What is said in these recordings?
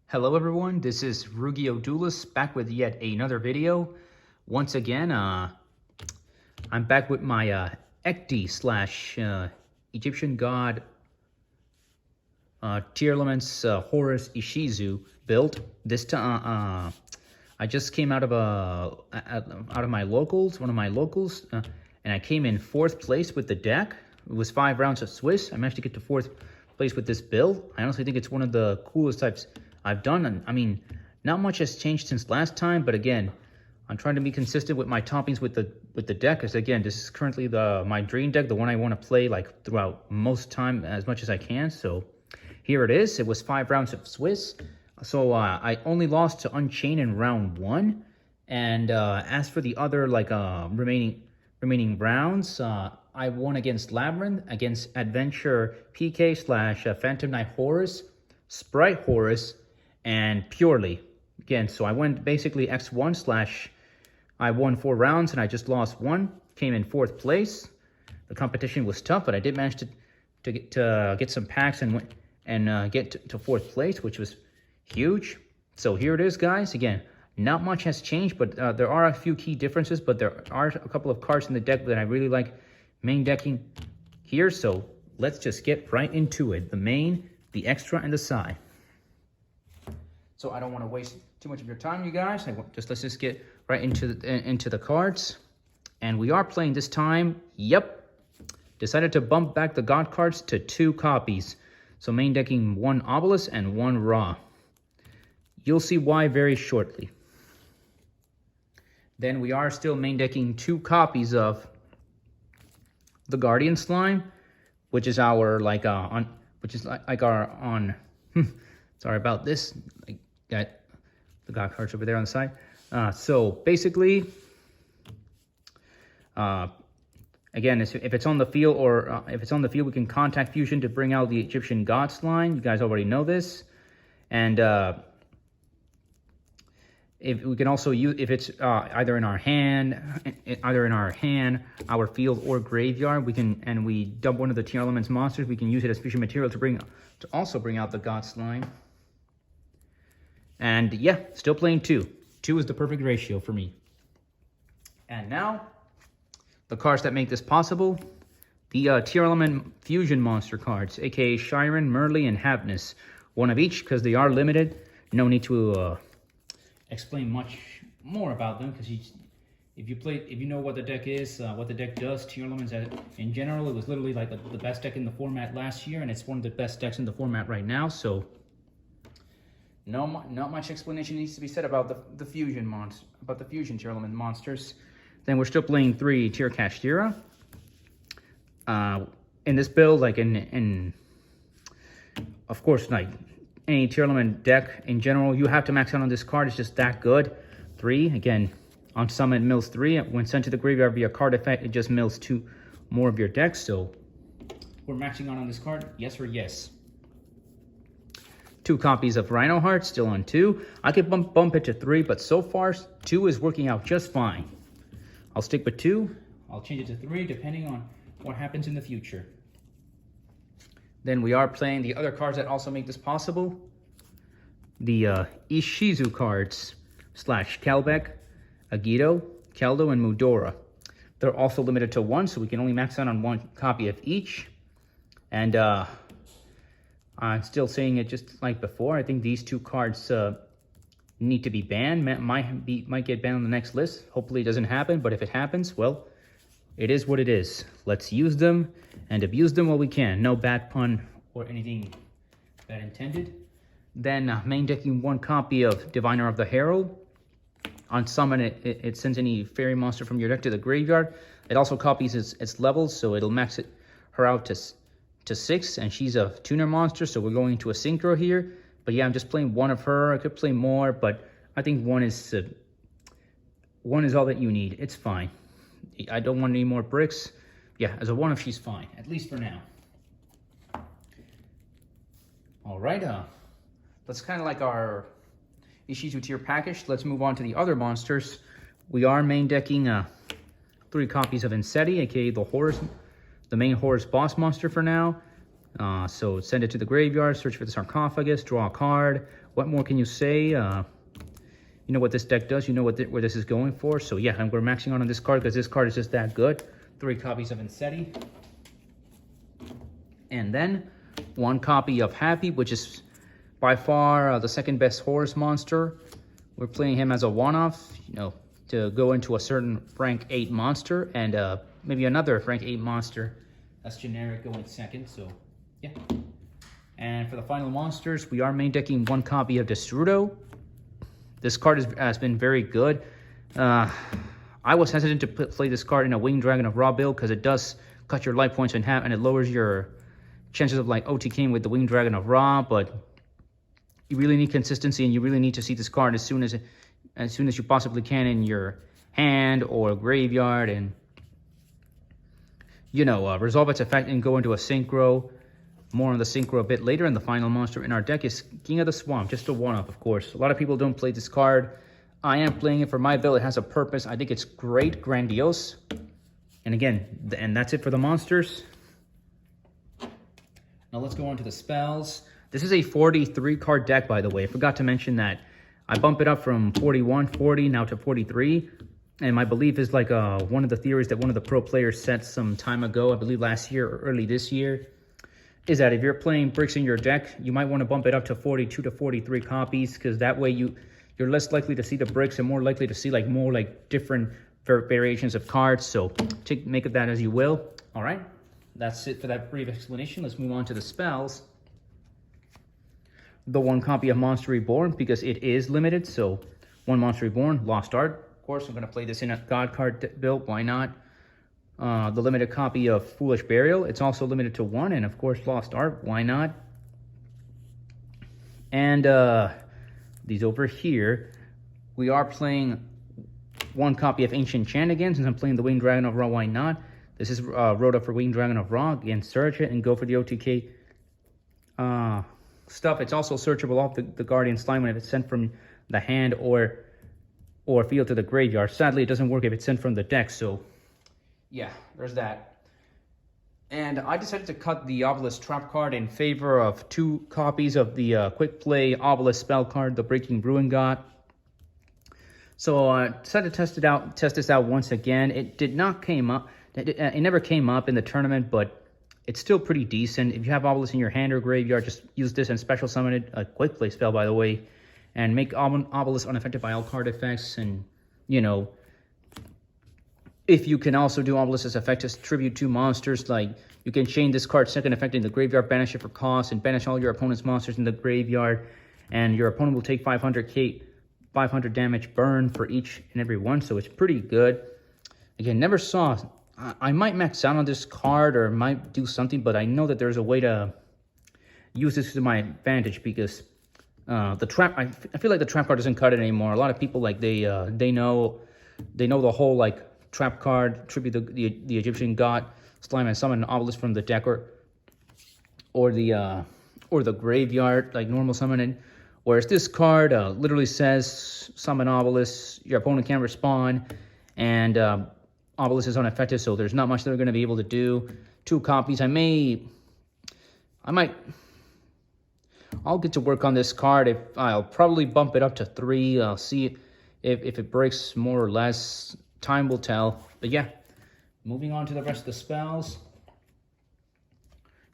Hello everyone, this is Rugio Duelis back with yet another video. Once again, I'm back with my EGTHI slash Egyptian God Tearlament Horus Ishizu build. This time, I just came out of my locals, one of my locals, and I came in 4th place with the deck. It was 5 rounds of Swiss. I managed to get to 4th place with this build. I honestly think it's one of the coolest types I've done. And I mean, not much has changed since last time, but again, I'm trying to be consistent with my toppings with the deck, because again, this is currently my dream deck, the one I want to play like throughout most time as much as I can. So here it is. It was 5 rounds of Swiss. So I only lost to Unchained in round 1. And as for the other remaining rounds, I won against Labyrinth, against Adventure PK slash Phantom Knight Horus, Sprite Horus, and Purely. Again, so I went basically X1 slash I won 4 rounds and I just lost 1. Came in 4th place. The competition was tough, but I did manage to get some packs and get to 4th place, which was huge. So here it is, guys. Again, not much has changed, but there are a few key differences, but there are a couple of cards in the deck that I really like main decking here. So let's just get right into it. The main, the extra, and the side. So I don't want to waste too much of your time, you guys. Let's just get right into the cards. And we are playing this time. Yep. Decided to bump back the God cards to 2 copies. So main decking 1 Obelisk and 1 Ra. You'll see why very shortly. Then we are still main decking 2 copies of the Guardian Slime, which is our sorry about this. I got the God cards over there on the side. So basically, again, if it's on the field we can contact Fusion to bring out the Egyptian God Slime. You guys already know this. And if we can also use, if it's either in our hand, our field, or graveyard, we dump one of the Tearlament monsters. We can use it as fusion material to also bring out the God Slime. And yeah, still playing 2. 2 is the perfect ratio for me. And now, the cards that make this possible, the Tearlament Fusion monster cards, aka Shiren, Merly, and Havness. 1 of each, because they are limited. No need to explain much more about them, because if you know what the deck is, what the deck does, Tearlaments in general, it was literally like the best deck in the format last year, and it's one of the best decks in the format right now. So not much explanation needs to be said about the fusion Tearlament monsters. Then we're still playing 3 Tier Kashtira. In this build, like of course, like any Tearlament deck in general, you have to max out on this card. It's just that good. 3, again, on summon it mills 3. When sent to the graveyard via card effect, it just mills 2 more of your deck. So we're maxing out on this card, yes or yes. 2 copies of Rhino Heart, still on 2. I could bump it to 3, but so far 2 is working out just fine. I'll stick with 2. I'll change it to 3 depending on what happens in the future. Then we are playing the other cards that also make this possible. The Ishizu cards slash Kalbeck, Agito, Keldo, and Mudora. They're also limited to 1, so we can only max out on 1 copy of each. And I'm still saying it just like before. I think these 2 cards need to be banned. Might get banned on the next list. Hopefully it doesn't happen, but if it happens, well, it is what it is. Let's use them and abuse them while we can. No bad pun or anything bad intended. Then main decking 1 copy of Diviner of the Herald. On summon, it sends any fairy monster from your deck to the graveyard. It also copies its levels, so it'll max her out to 6, and she's a tuner monster, so we're going into a synchro here. But yeah, I'm just playing 1 of her. I could play more, but I think 1 is all that you need. It's fine. I don't want any more bricks. Yeah, as a 1-of, she's fine, at least for now. All right, that's kind of like our Ishizu tier package. Let's move on to the other monsters. We are main decking 3 copies of Insetti, aka the main Horus boss monster for now. So send it to the graveyard, search for the sarcophagus, draw a card. What more can you say? You know what this deck does. You know what where this is going for. So yeah, we're maxing out on this card because this card is just that good. 3 copies of EGTHI. And then 1 copy of Happy, which is by far the second best Horus monster. We're playing him as a one-off, you know, to go into a certain rank 8 monster and maybe another rank 8 monster that's generic going second. So yeah. And for the final monsters, we are main decking 1 copy of Destrudo. This card has been very good. I was hesitant to play this card in a Winged Dragon of Ra build because it does cut your life points in half and it lowers your chances of like OTKing with the Winged Dragon of Ra, but you really need consistency and you really need to see this card as soon as you possibly can in your hand or graveyard and, you know, resolve its effect and go into a synchro. More on the synchro a bit later. And the final monster in our deck is King of the Swamp, just a one-off, of course. A lot of people don't play this card. I am playing it for my build. It has a purpose. I think it's great, grandiose. And again, and that's it for the monsters. Now let's go on to the spells. This is a 43 card deck, by the way. I forgot to mention that. I bump it up from 41, 40 now to 43. And my belief is like one of the theories that one of the pro players set some time ago, I believe last year or early this year, is that if you're playing bricks in your deck, you might want to bump it up to 42 to 43 copies, because that way you're less likely to see the bricks and more likely to see like more like different variations of cards. So make of that as you will. All right, that's it for that brief explanation. Let's move on to the spells. The 1 copy of Monster Reborn, because it is limited. So 1 Monster Reborn, Lost Art. Of course, I'm going to play this in a God card build. Why not? The limited copy of Foolish Burial. It's also limited to 1, and of course Lost Art. Why not? And these over here, we are playing 1 copy of Ancient Chant again, since I'm playing the Winged Dragon of Ra. Why not? This is Rhoda for Winged Dragon of Ra. Again, search it and go for the OTK stuff. It's also searchable off the Guardian Slime when it's sent from the hand or field to the graveyard. Sadly, it doesn't work if it's sent from the deck. So yeah, there's that. And I decided to cut the Obelisk Trap card in favor of 2 copies of the Quick Play Obelisk Spell card, the Breaking Ruin God. So I decided to test this out once again. It did not came up. It never came up in the tournament, but it's still pretty decent. If you have Obelisk in your hand or graveyard, just use this and special summon it. A Quick Play spell, by the way, and make Obelisk unaffected by all card effects. And, you know, if you can also do Obelisk's effect as tribute to monsters, like you can chain this card's second effect in the graveyard, banish it for cost, and banish all your opponent's monsters in the graveyard, and your opponent will take 500 damage burn for each and every one, so it's pretty good. Again, never saw. I might max out on this card or might do something, but I know that there's a way to use this to my advantage, because the trap. I feel like the trap card doesn't cut it anymore. A lot of people like they know the whole like trap card, tribute the Egyptian god, slime and summon an obelisk from the deck or the graveyard, like normal summoning. Whereas this card literally says summon obelisk, your opponent can't respond, and obelisk is unaffected, so there's not much they're going to be able to do. 2 copies. I'll get to work on this card. I'll probably bump it up to 3. I'll see if it breaks more or less. Time will tell. But yeah, moving on to the rest of the spells.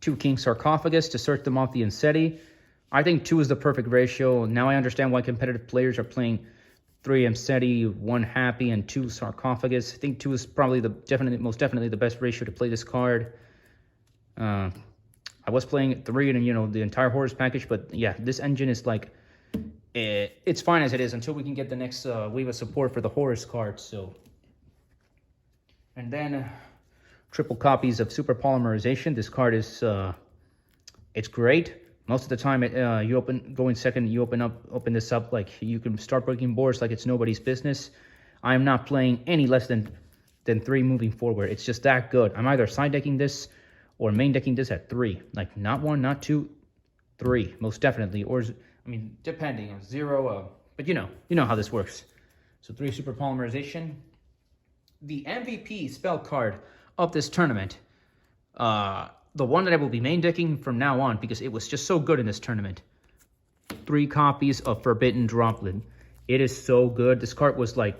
2 King Sarcophagus to search them off the EGTHI. I think 2 is the perfect ratio. Now I understand why competitive players are playing 3 EGTHI, 1 Happy, and 2 Sarcophagus. I think 2 is probably most definitely the best ratio to play this card. I was playing 3 and, you know, the entire Horus package, but yeah, this engine is like, it's fine as it is until we can get the next wave of support for the Horus cards. So, and then triple copies of Super Polymerization. This card is it's great. Most of the time, going second, you open this up, like you can start breaking boards like it's nobody's business. I am not playing any less than 3 moving forward. It's just that good. I'm either side decking this or main decking this at 3. Like not 1, not 2, 3, most definitely. Or I mean, depending on 0. But you know how this works. So 3 Super Polymerization. The MVP spell card of this tournament the one that I will be main decking from now on because it was just so good in this tournament. 3 copies of Forbidden Droplet. It is so good. This card was like,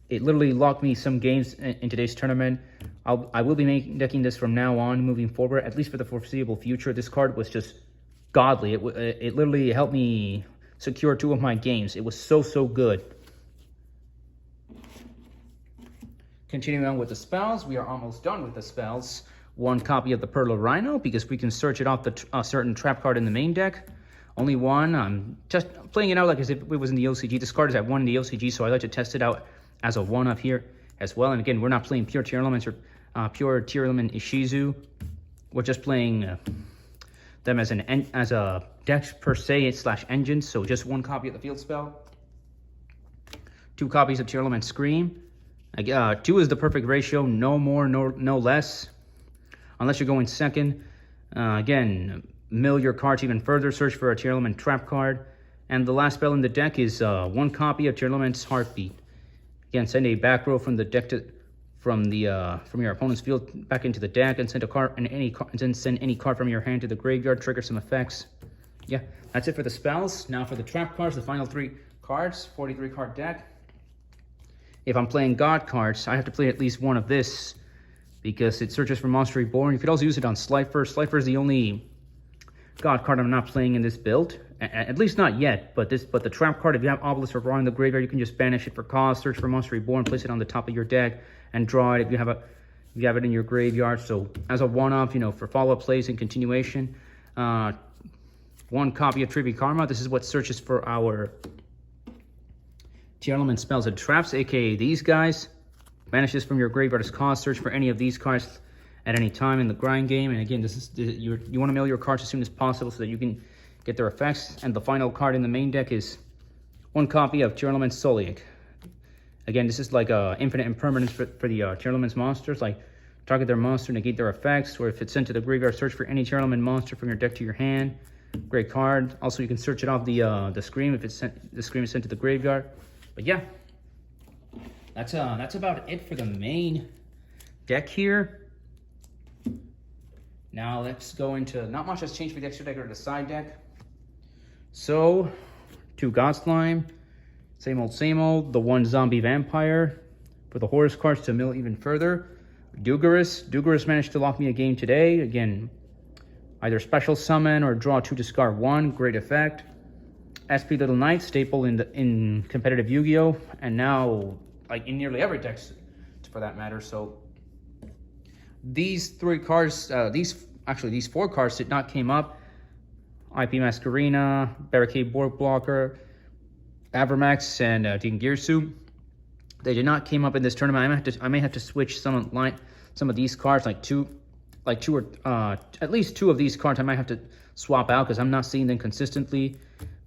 it literally locked me some games in today's tournament. I will be main decking this from now on, moving forward, at least for the foreseeable future. This card was just godly. It literally helped me secure 2 of my games. It was so good. Continuing on with the spells, we are almost done with the spells. 1 copy of the Pearl of Rhino, because we can search it off a certain trap card in the main deck. Only 1. I'm just playing it out like as if it was in the OCG. This card is at 1 in the OCG, so I like to test it out as a 1 up here as well. And again, we're not playing pure Tearlaments or pure Tearlament Ishizu. We're just playing them as a deck per se / engine. So just 1 copy of the field spell. 2 copies of Tearlament Scream. 2 is the perfect ratio, no more, no less. Unless you're going second. Again, mill your cards even further, search for a Tearlament trap card. And the last spell in the deck is 1 copy of Tearlament's Heartbeat. Again, send a back row from the deck from your opponent's field back into the deck, and send a card and then send any card from your hand to the graveyard, trigger some effects. Yeah, that's it for the spells. Now for the trap cards, the final 3 cards, 43 card deck. If I'm playing God cards, I have to play at least 1 of this because it searches for Monster Reborn. You could also use it on Slifer. Slifer is the only God card I'm not playing in this build, at least not yet. But the trap card, if you have Obelisk or Raw in the graveyard, you can just banish it for cost, search for Monster Reborn, place it on the top of your deck, and draw it if you have it in your graveyard. So as a one-off, for follow-up plays and continuation, 1 copy of Trivi Karma. This is what searches for our Tearlament spells and traps, aka these guys. Banish this from your graveyard as cost. Search for any of these cards at any time in the grind game. And again, this is you want to mill your cards as soon as possible so that you can get their effects. And the final card in the main deck is 1 copy of Tearlament Solic. Again, this is like infinite impermanence for the Tearlament's monsters. Like, target their monster, negate their effects, or if it's sent to the graveyard, search for any Tearlament monster from your deck to your hand. Great card. Also, you can search it off the Scream if the Scream is sent to the graveyard. But yeah, that's about it for the main deck here. Now let's go into, not much has changed for the extra deck or the side deck. So, 2 God Slime, same old, the 1 Zombie Vampire for the Horus cards to mill even further. Dugaris managed to lock me a game today. Again, either special summon or draw 2 discard 1, great effect. SP Little Knight, staple in competitive Yu-Gi-Oh! And now, like, in nearly every deck, for that matter. So, these 3 cards, these 4 cards did not came up. IP Masquerena, Barricade Board Blocker, Avermax, and Dingirsu. They did not came up in this tournament. I may have to switch some of these cards, at least 2 of these cards I might have to swap out because I'm not seeing them consistently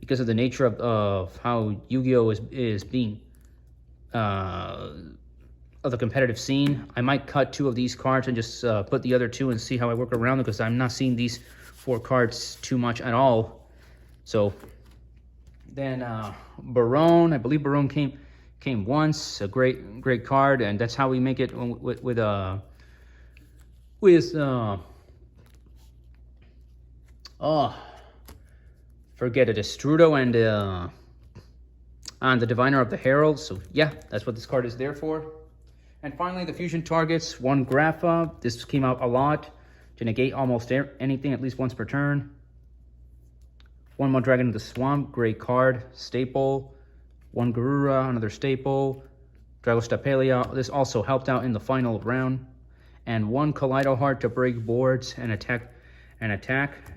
because of the nature of how Yu-Gi-Oh! is being of the competitive scene. I might cut 2 of these cards and just put the other 2 and see how I work around them because I'm not seeing these 4 cards too much at all. So then Barone, I believe Barone came once, a great card, and that's how we make it with forget it, Estrudo and the Diviner of the Herald. So yeah, that's what this card is there for. And finally, the fusion targets, 1 Grapha. This came out a lot to negate almost anything at least once per turn. 1 more Dragon of the Swamp, great card, staple. 1 Garura, another staple. Dragostapelia, this also helped out in the final round. And 1 Kaleido Heart to break boards and attack. And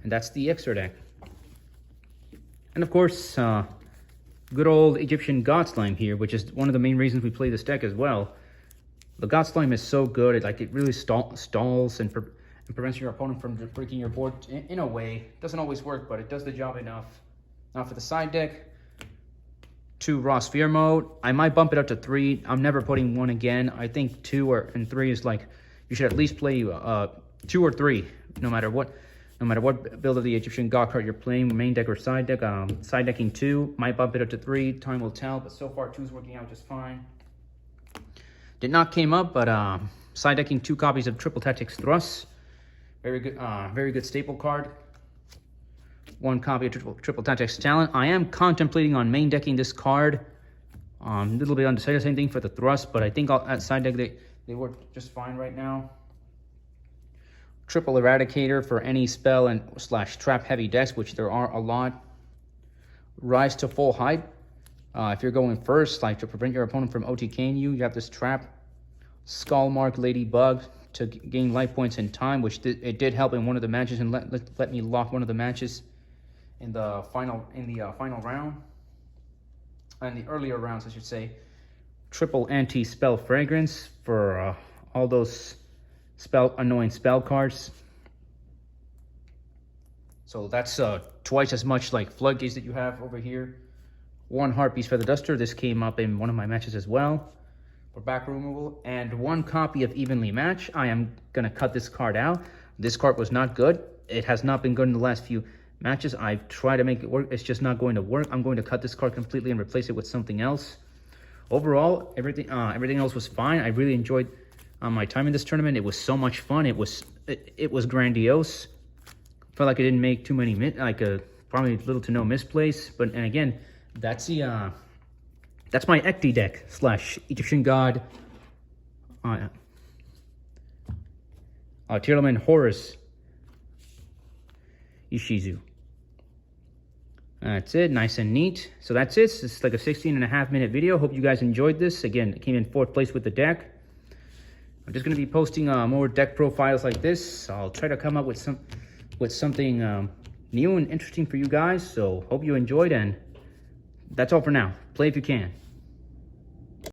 that's the extra deck. And of course, good old Egyptian God Slime here, which is one of the main reasons we play this deck as well. The God Slime is so good, it really stalls and prevents your opponent from breaking your board in a way. It doesn't always work, but it does the job enough. Now for the side deck, 2 Raw Sphere mode. I might bump it up to 3. I'm never putting 1 again. I think 2 and 3 is like, you should at least play 2 or 3, no matter what build of the Egyptian God card you're playing, main deck or side deck. Side decking 2, might bump it up to 3, time will tell, but so far 2 is working out just fine. Did not came up, but side decking 2 copies of Triple Tactics Thrust. Very good staple card. One copy of Triple Tactics Talent. I am contemplating on main decking this card. A little bit undecided, same thing for the thrust, but I think at side deck they work just fine right now. Triple Eradicator for any spell and / trap heavy decks, which there are a lot. Rise to full height. If you're going first, like to prevent your opponent from OTKing you, you have this trap. Skullmark Ladybug to gain life points in time, which it did help in one of the matches and let me lock one of the matches in the final round, and the earlier rounds, I should say. Triple Anti-Spell Fragrance for all those annoying spell cards. So that's twice as much like Floodgates that you have over here. One Heartbeast Feather Duster. This came up in one of my matches as well for back removal. And one copy of Evenly Match. I am going to cut this card out. This card was not good. It has not been good in the last few matches. I've tried to make it work. It's just not going to work. I'm going to cut this card completely and replace it with something else. Overall, everything else was fine. I really enjoyed my time in this tournament. It was so much fun. It was grandiose. Felt like I didn't make too many probably little to no misplays. But and again, that's my EGTHI deck / Egyptian God Tearlament Horus Ishizu. That's it, nice and neat. So that's it. It's like a 16.5-minute video. Hope you guys enjoyed this. Again, it came in 4th place with the deck. I'm just going to be posting more deck profiles like this. I'll try to come up with something new and interesting for you guys. So hope you enjoyed, and that's all for now. Play if you can.